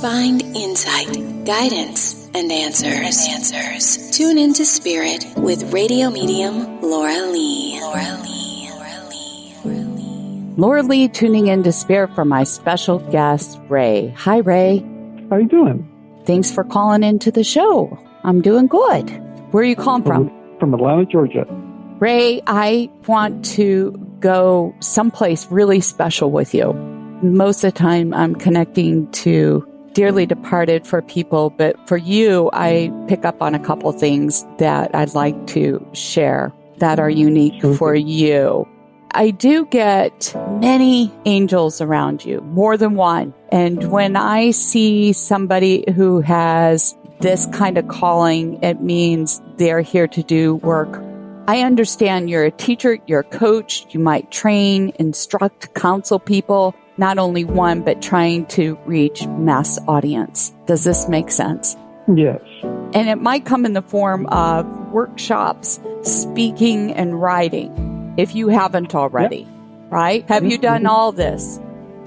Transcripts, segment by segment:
Find insight, guidance, and answers. Tune into Spirit with radio medium Laura Lee. Laura Lee tuning in to Spirit for my special guest, Ray. Hi, Ray. How you doing? Thanks for calling into the show. I'm doing good. Where are you calling from? From Atlanta, Georgia. Ray, I want to go someplace really special with you. Most of the time, I'm connecting to dearly departed for people, but for you, I pick up on a couple things that I'd like to share that are unique for you. I do get many angels around you, more than one. And when I see somebody who has this kind of calling, it means they're here to do work. I understand you're a teacher, you're a coach, you might train, instruct, counsel people, not only one, but trying to reach mass audience. Does this make sense? Yes. And it might come in the form of workshops, speaking, and writing, if you haven't already, right? Have you done all this?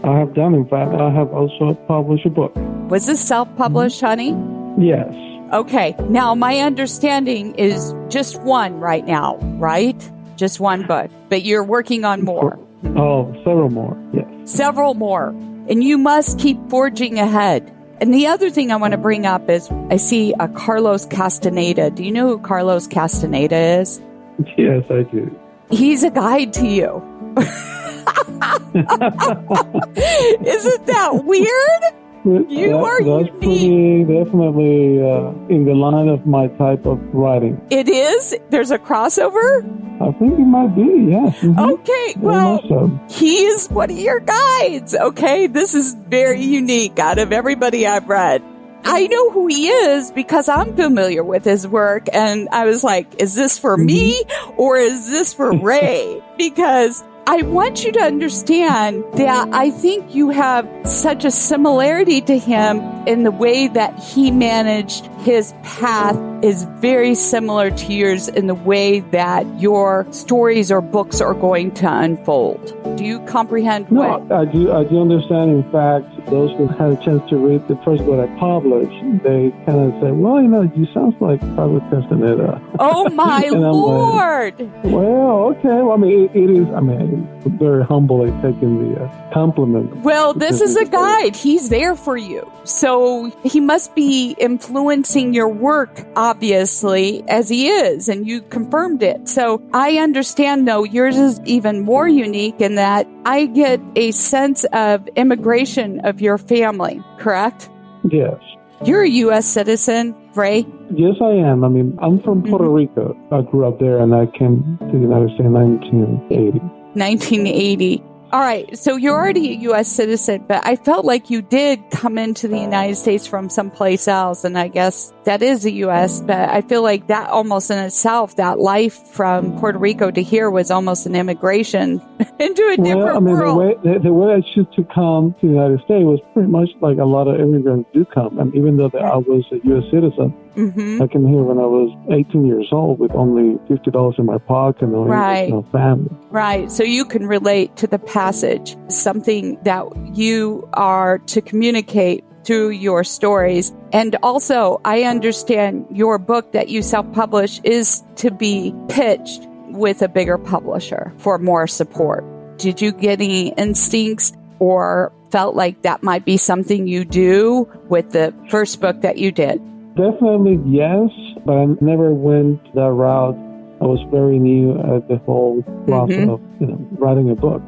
I have done. In fact, I have also published a book. Was this self-published, honey? Yes. Okay. Now, my understanding is just one right now, right? Just one book. But you're working on more. Oh, several more, yes. Several more. And you must keep forging ahead. And the other thing I want to bring up is I see a Carlos Castaneda. Do you know who Carlos Castaneda is? Yes, I do. He's a guide to you. Isn't that weird? That's pretty definitely in the line of my type of writing. It is? There's a crossover? I think it might be, yes. Mm-hmm. Okay, well, he is one of your guides. Okay, this is very unique out of everybody I've read. I know who he is because I'm familiar with his work, and I was like, is this for me or is this for Ray? Because I want you to understand that I think you have such a similarity to him in the way that he managed his path is very similar to yours in the way that your stories or books are going to unfold. Do you comprehend what? No, I do understand. In fact, those who had a chance to read the first book I published, they kind of say, well, you sound like Carlos Castaneda. Oh, my Lord. Like, well, okay. Well, it is, I'm very humbly taking the compliment. Well, this is a guide. He's there for you. So he must be influencing your work, obviously, as he is, and you confirmed it. So I understand, though, yours is even more unique in that I get a sense of immigration of your family, correct? Yes. You're a U.S. citizen, Ray? Yes, I am. I'm from Puerto Rico. I grew up there, and I came to the United States in 1980. 1980. All right, so you're already a U.S. citizen, but I felt like you did come into the United States from someplace else, and I guess that is the U.S., but I feel like that almost in itself, that life from Puerto Rico to here was almost an immigration into a different world. The way I chose to come to the United States was pretty much like a lot of immigrants do come. And even though I was a U.S. citizen, I came here when I was 18 years old with only $50 in my pocket and no family. Right. So you can relate to the passage, something that you are to communicate through your stories. And also, I understand your book that you self-publish is to be pitched with a bigger publisher for more support. Did you get any instincts or felt like that might be something you do with the first book that you did? Definitely yes, but I never went that route. I was very new at the whole process of writing a book.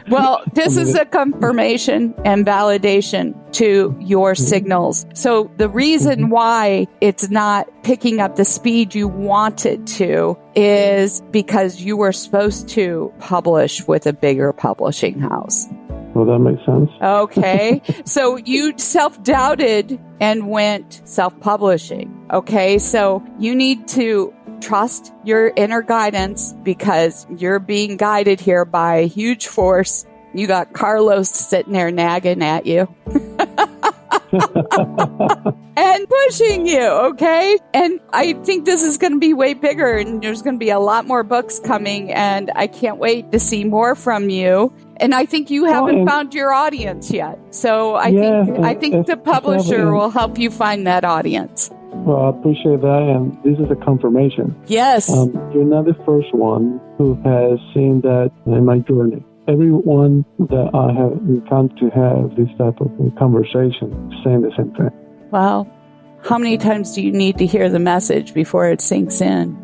Well, this is a confirmation and validation to your signals. So the reason why it's not picking up the speed you wanted to is because you were supposed to publish with a bigger publishing house. Well, that makes sense. Okay. So you self-doubted and went self-publishing. Okay. So you need to trust your inner guidance because you're being guided here by a huge force. You got Carlos sitting there nagging at you. And pushing you, okay? And I think this is going to be way bigger, and there's going to be a lot more books coming, and I can't wait to see more from you. And I think you haven't found your audience yet. So I think the publisher will help you find that audience. Well, I appreciate that, and this is a confirmation. Yes. You're not the first one who has seen that in my journey. Everyone that I have encountered to have this type of conversation saying the same thing. Wow. How many times do you need to hear the message before it sinks in?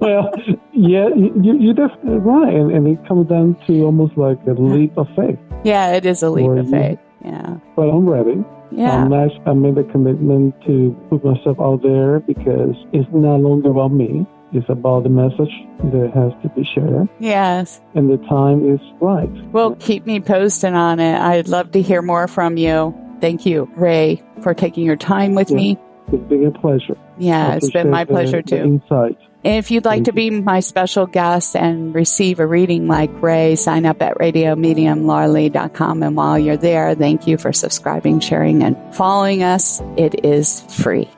Well, yeah, you're definitely right. And it comes down to almost like a leap of faith. Yeah, it is a leap of faith. Yeah. But I'm ready. Yeah. I made a commitment to put myself out there because it's no longer about me. It's about the message that has to be shared. Yes. And the time is right. Well, keep me posted on it. I'd love to hear more from you. Thank you, Ray, for taking your time with me. It's been a pleasure. Yeah, it's been my pleasure too. The insights. And if you'd like to be my special guest and receive a reading like Ray, sign up at radiomediumlauralee.com. And while you're there, thank you for subscribing, sharing, and following us. It is free.